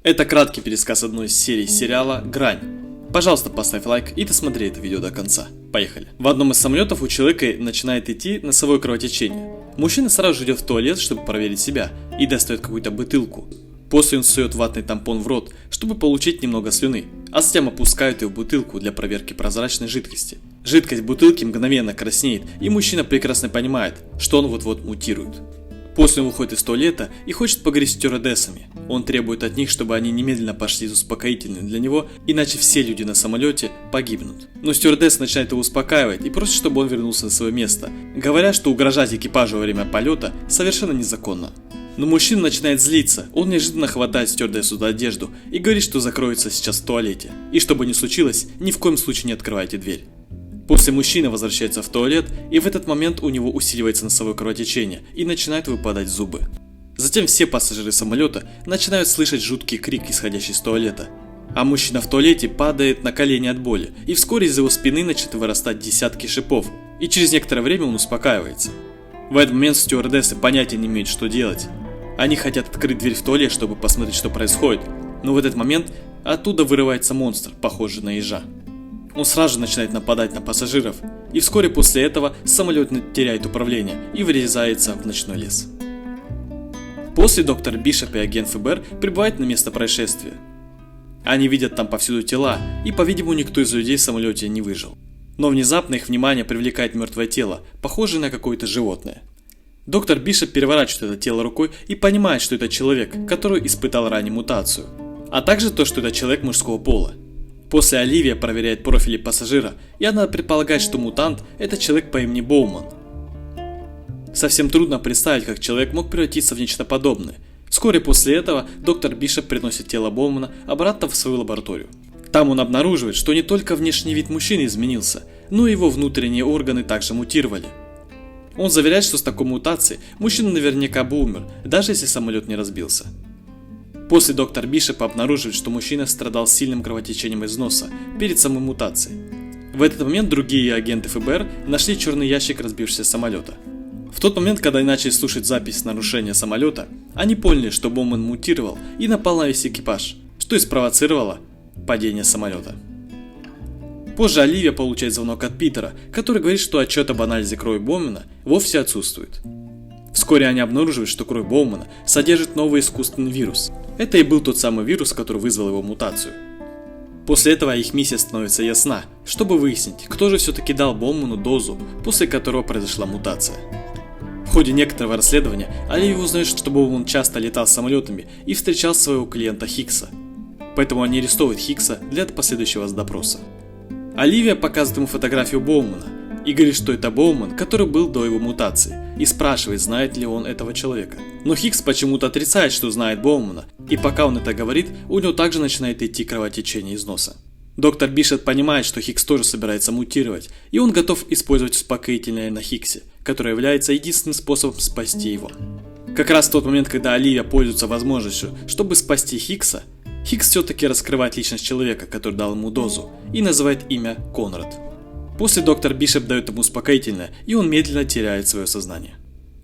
Это краткий пересказ одной из серий сериала «Грань». Пожалуйста, поставь лайк и досмотри это видео до конца. Поехали. В одном из самолетов у человека начинает идти носовое кровотечение. Мужчина сразу же идет в туалет, чтобы проверить себя, и достает какую-то бутылку. После он сует ватный тампон в рот, чтобы получить немного слюны, а затем опускает ее в бутылку для проверки прозрачной жидкости. Жидкость в бутылке мгновенно краснеет, и мужчина прекрасно понимает, что он вот-вот мутирует. После он выходит из туалета и хочет поговорить с стюардессами. Он требует от них, чтобы они немедленно пошли из успокоительной для него, иначе все люди на самолете погибнут. Но стюардесса начинает его успокаивать и просит, чтобы он вернулся на свое место, говоря, что угрожать экипажу во время полета совершенно незаконно. Но мужчина начинает злиться, он неожиданно хватает стюардессу за одежду и говорит, что закроется сейчас в туалете. И что бы ни случилось, ни в коем случае не открывайте дверь. После мужчина возвращается в туалет, и в этот момент у него усиливается носовое кровотечение и начинают выпадать зубы. Затем все пассажиры самолета начинают слышать жуткий крик, исходящий из туалета. А мужчина в туалете падает на колени от боли, и вскоре из его спины начинают вырастать десятки шипов, и через некоторое время он успокаивается. В этот момент стюардессы понятия не имеют, что делать. Они хотят открыть дверь в туалет, чтобы посмотреть, что происходит, но в этот момент оттуда вырывается монстр, похожий на ежа. Он сразу же начинает нападать на пассажиров, и вскоре после этого самолет теряет управление и врезается в ночной лес. После доктор Бишоп и агент ФБР прибывают на место происшествия. Они видят там повсюду тела, и, по-видимому, никто из людей в самолете не выжил. Но внезапно их внимание привлекает мертвое тело, похожее на какое-то животное. Доктор Бишоп переворачивает это тело рукой и понимает, что это человек, который испытал ранее мутацию, а также то, что это человек мужского пола. После Оливия проверяет профили пассажира, и она предполагает, что мутант – это человек по имени Боуман. Совсем трудно представить, как человек мог превратиться в нечто подобное. Вскоре после этого доктор Бишоп приносит тело Боумана обратно в свою лабораторию. Там он обнаруживает, что не только внешний вид мужчины изменился, но и его внутренние органы также мутировали. Он заверяет, что с такой мутацией мужчина наверняка бы умер, даже если самолет не разбился. После доктор Бишоп обнаруживает, что мужчина страдал сильным кровотечением из носа перед самой мутацией. В этот момент другие агенты ФБР нашли черный ящик разбившегося самолета. В тот момент, когда они начали слушать запись нарушения самолета, они поняли, что Боуман мутировал и напал на весь экипаж, что и спровоцировало падение самолета. Позже Оливия получает звонок от Питера, который говорит, что отчет об анализе крови Боумана вовсе отсутствует. Вскоре они обнаруживают, что кровь Боумана содержит новый искусственный вирус. Это и был тот самый вирус, который вызвал его мутацию. После этого их миссия становится ясна, чтобы выяснить, кто же все-таки дал Боуману дозу, после которого произошла мутация. В ходе некоторого расследования Оливия узнает, что Боуман часто летал самолетами и встречал своего клиента Хикса. Поэтому они арестовывают Хикса для последующего допроса. Оливия показывает ему фотографию Боумана и говорит, что это Боуман, который был до его мутации, и спрашивает, знает ли он этого человека. Но Хикс почему-то отрицает, что знает Боумана, и пока он это говорит, у него также начинает идти кровотечение из носа. Доктор Бишоп понимает, что Хикс тоже собирается мутировать, и он готов использовать успокоительное на Хиксе, которое является единственным способом спасти его. Как раз в тот момент, когда Оливия пользуется возможностью, чтобы спасти Хикса, Хикс все-таки раскрывает личность человека, который дал ему дозу, и называет имя Конрад. После доктор Бишоп дает ему успокоительное, и он медленно теряет свое сознание.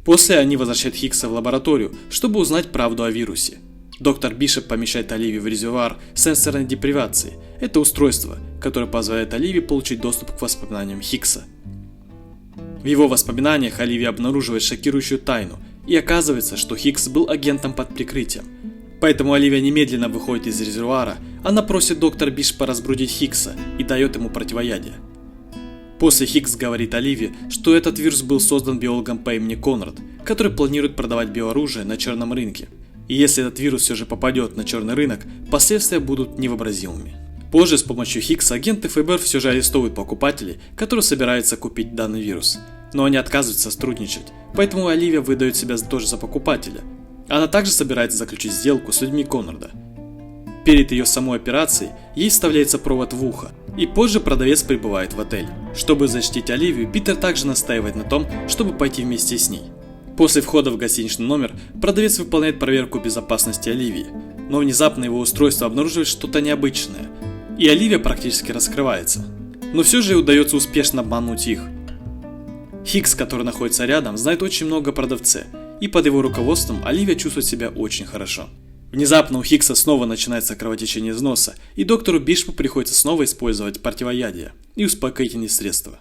После они возвращают Хикса в лабораторию, чтобы узнать правду о вирусе. Доктор Бишоп помещает Оливии в резервуар сенсорной депривации. Это устройство, которое позволяет Оливии получить доступ к воспоминаниям Хикса. В его воспоминаниях Оливия обнаруживает шокирующую тайну, и оказывается, что Хикс был агентом под прикрытием. Поэтому Оливия немедленно выходит из резервуара, она просит доктора Бишопа разбудить Хикса и дает ему противоядие. После Хикс говорит Оливии, что этот вирус был создан биологом по имени Конрад, который планирует продавать биооружие на черном рынке. И если этот вирус все же попадет на черный рынок, последствия будут невообразимыми. Позже с помощью Хикса агенты ФБР все же арестовывают покупателей, которые собираются купить данный вирус. Но они отказываются сотрудничать, поэтому Оливия выдает себя тоже за покупателя. Она также собирается заключить сделку с людьми Конрада. Перед ее самой операцией ей вставляется провод в ухо, и позже продавец прибывает в отель. Чтобы защитить Оливию, Питер также настаивает на том, чтобы пойти вместе с ней. После входа в гостиничный номер продавец выполняет проверку безопасности Оливии, но внезапно его устройство обнаруживает что-то необычное, и Оливия практически раскрывается. Но все же ей удается успешно обмануть их. Хикс, который находится рядом, знает очень много о продавце, и под его руководством Оливия чувствует себя очень хорошо. В Внезапно у Хиггса снова начинается кровотечение из носа, и доктору Бишпу приходится снова использовать противоядие и успокоительные средства.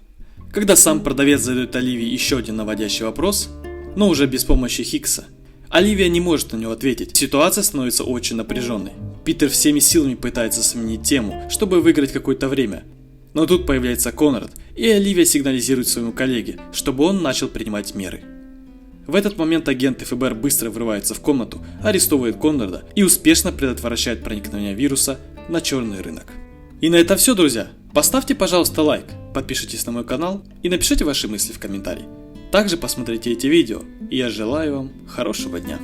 Когда сам продавец задает Оливии еще один наводящий вопрос, но уже без помощи Хиггса, Оливия не может на него ответить. Ситуация становится очень напряженной. Питер всеми силами пытается сменить тему, чтобы выиграть какое-то время. Но тут появляется Конрад, и Оливия сигнализирует своему коллеге, чтобы он начал принимать меры. В этот момент агенты ФБР быстро врываются в комнату, арестовывают Конрада и успешно предотвращают проникновение вируса на черный рынок. И на это все, друзья. Поставьте, пожалуйста, лайк, подпишитесь на мой канал и напишите ваши мысли в комментарии. Также посмотрите эти видео, и я желаю вам хорошего дня.